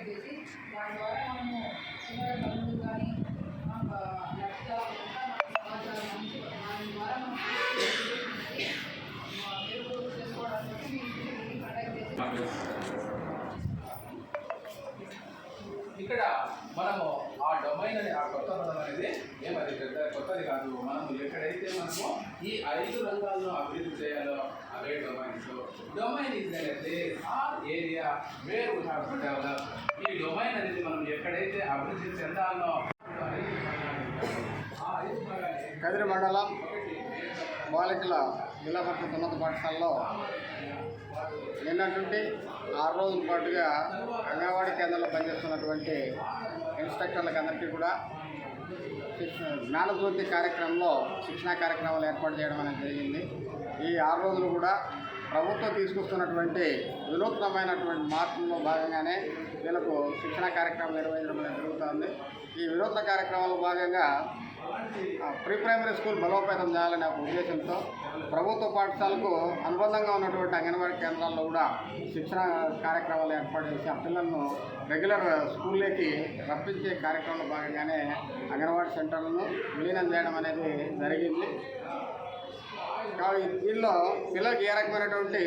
Provide చేసి దాని ద్వారా మనము చిన్న పనులు కానీ లక్ష్యాలు దాని ద్వారా మనం మెరుగుదల చేసుకోవడానికి కండక్ట్ చేసి ఇక్కడ మనము ఆ డొమైన్ అని ఆ కొత్త పదం అనేది ఏమది పెద్ద కొత్తది కాదు. మనము ఎక్కడైతే మనము ఈ 5 రంగాలను అభివృద్ధి చేయాలో అవే domains. Domain is a place or area where we have to develop. ఈ డొమైన్ అనేది మనం ఎక్కడైతే అభివృద్ధి చెందాలో కదిరి మండలం బాలికల జిల్లా పరిషత్ ఉన్నత పాఠశాలలో నిన్నటి 6 రోజుల పాటుగా అంగన్వాడీ కేంద్రంలో పనిచేస్తున్నటువంటి ఇన్స్ట్రక్టర్లకు అందరికీ కూడా జ్ఞానజ్యోతి కార్యక్రమంలో శిక్షణా కార్యక్రమాలు ఏర్పాటు చేయడం అనేది జరిగింది. ఈ 6 రోజులు కూడా ప్రభుత్వం తీసుకొస్తున్నటువంటి వినూత్నమైనటువంటి మార్పుల్లో భాగంగానే వీళ్ళకు శిక్షణా కార్యక్రమం నిర్వహించడం అనేది జరుగుతుంది. ఈ వినూత్న కార్యక్రమంలో భాగంగా ప్రీ ప్రైమరీ స్కూల్ బలోపేతం చేయాలనే ఒక ఉద్దేశంతో ప్రభుత్వ పాఠశాలకు అనుబంధంగా ఉన్నటువంటి అంగన్వాడీ కేంద్రాల్లో కూడా శిక్షణ కార్యక్రమాలు ఏర్పాటు చేసి ఆ పిల్లలను రెగ్యులర్ స్కూల్లోకి రప్పించే కార్యక్రమంలో భాగంగానే అంగన్వాడీ సెంటర్లను విలీనం చేయడం అనేది జరిగింది. దీనిలో పిల్లలకి ఏ రకమైనటువంటి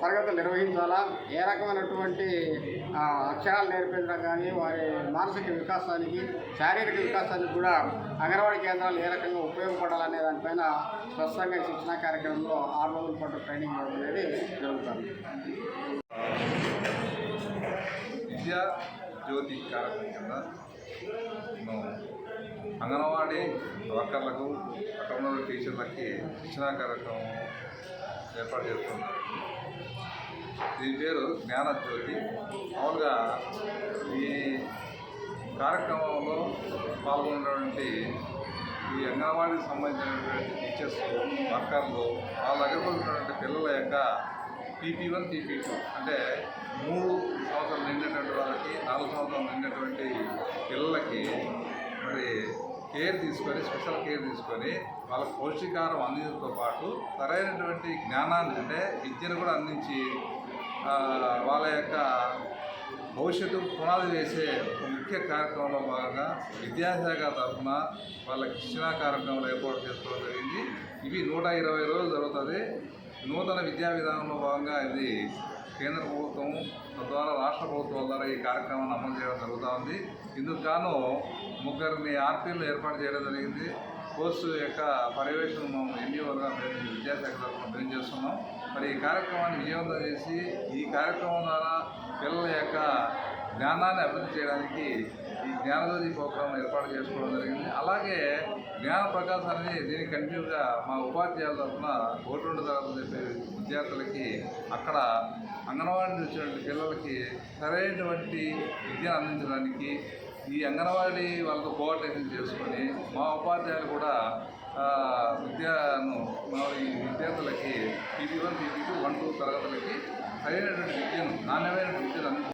తరగతులు నిర్వహించాలా, ఏ రకమైనటువంటి అక్షరాలు నేర్పించడం కానీ వారి మానసిక వికాసానికి శారీరక వికాసానికి కూడా అంగన్వాడీ కేంద్రాలు ఏ రకంగా ఉపయోగపడాలనే దానిపైన స్పష్టంగా శిక్షణా కార్యక్రమంలో 6 రోజుల పాటు ట్రైనింగ్ ఇవ్వడం అనేది జరుగుతుంది. విద్యా జ్యోతి కార్యక్రమం కింద అంగన్వాడీ వర్కర్లకు అక్కడ ఉన్న టీచర్లకి శిక్షణా కార్యక్రమం ఏర్పాటు చేస్తున్నారు. దీని పేరు జ్ఞానజ్యోతి. మామూలుగా ఈ కార్యక్రమంలో పాల్గొన్నటువంటి ఈ అంగన్వాడీకి సంబంధించినటువంటి టీచర్స్ వర్కర్లు వాళ్ళ దగ్గర ఉన్నటువంటి పిల్లల యొక్క PP1 PP2 అంటే 3 సంవత్సరాలు నిండినటువంటి వాళ్ళకి 4 సంవత్సరాలు నిండినటువంటి పిల్లలకి మరి కేర్ తీసుకొని స్పెషల్ కేర్ తీసుకొని వాళ్ళకి పౌష్టికాహారం అందించడంతో పాటు సరైనటువంటి జ్ఞానాన్ని అంటే విద్యను కూడా అందించి వాళ్ళ యొక్క భవిష్యత్తు పునాది వేసే ఒక ముఖ్య కార్యక్రమంలో భాగంగా విద్యాశాఖ తరఫున వాళ్ళకి శిక్షణా కార్యక్రమాలు ఏర్పాటు చేసుకోవడం జరిగింది. ఇవి 120 రోజులు జరుగుతుంది. నూతన విద్యా విధానంలో భాగంగా ఇది కేంద్ర ప్రభుత్వం తద్వారా రాష్ట్ర ప్రభుత్వాల ద్వారా ఈ కార్యక్రమాన్ని అమలు చేయడం జరుగుతూ ఉంది. ఇందుకు గాను 3 RPలు ఏర్పాటు చేయడం జరిగింది. కోర్సు యొక్క పర్యవేక్షణ మేము ఎన్డీఓగా మేము విద్యాశాఖ తరఫున మేము చేస్తున్నాం. మరి ఈ కార్యక్రమాన్ని విజయవంతం చేసి ఈ కార్యక్రమం ద్వారా పిల్లల యొక్క జ్ఞానాన్ని అభివృద్ధి చేయడానికి ఈ జ్ఞానజ్యోతి ప్రోగ్రాం ఏర్పాటు చేసుకోవడం జరిగింది. అలాగే జ్ఞాన ప్రకాశాన్ని దీనికి కంటిన్యూగా మా ఉపాధ్యాయుల తరఫున 1-2 తరగతులు చెప్పే విద్యార్థులకి అక్కడ అంగన్వాడీ వచ్చినటువంటి పిల్లలకి సరైనటువంటి విద్యను అందించడానికి ఈ అంగన్వాడీ వాళ్ళతో కోఆర్డినేషన్ చేసుకొని మా ఉపాధ్యాయులు కూడా విద్యను ఈ విద్యార్థులకి PP1 PP2 1-2 తరగతులకి సరైనటువంటి విద్యను నాణ్యమైన విద్యను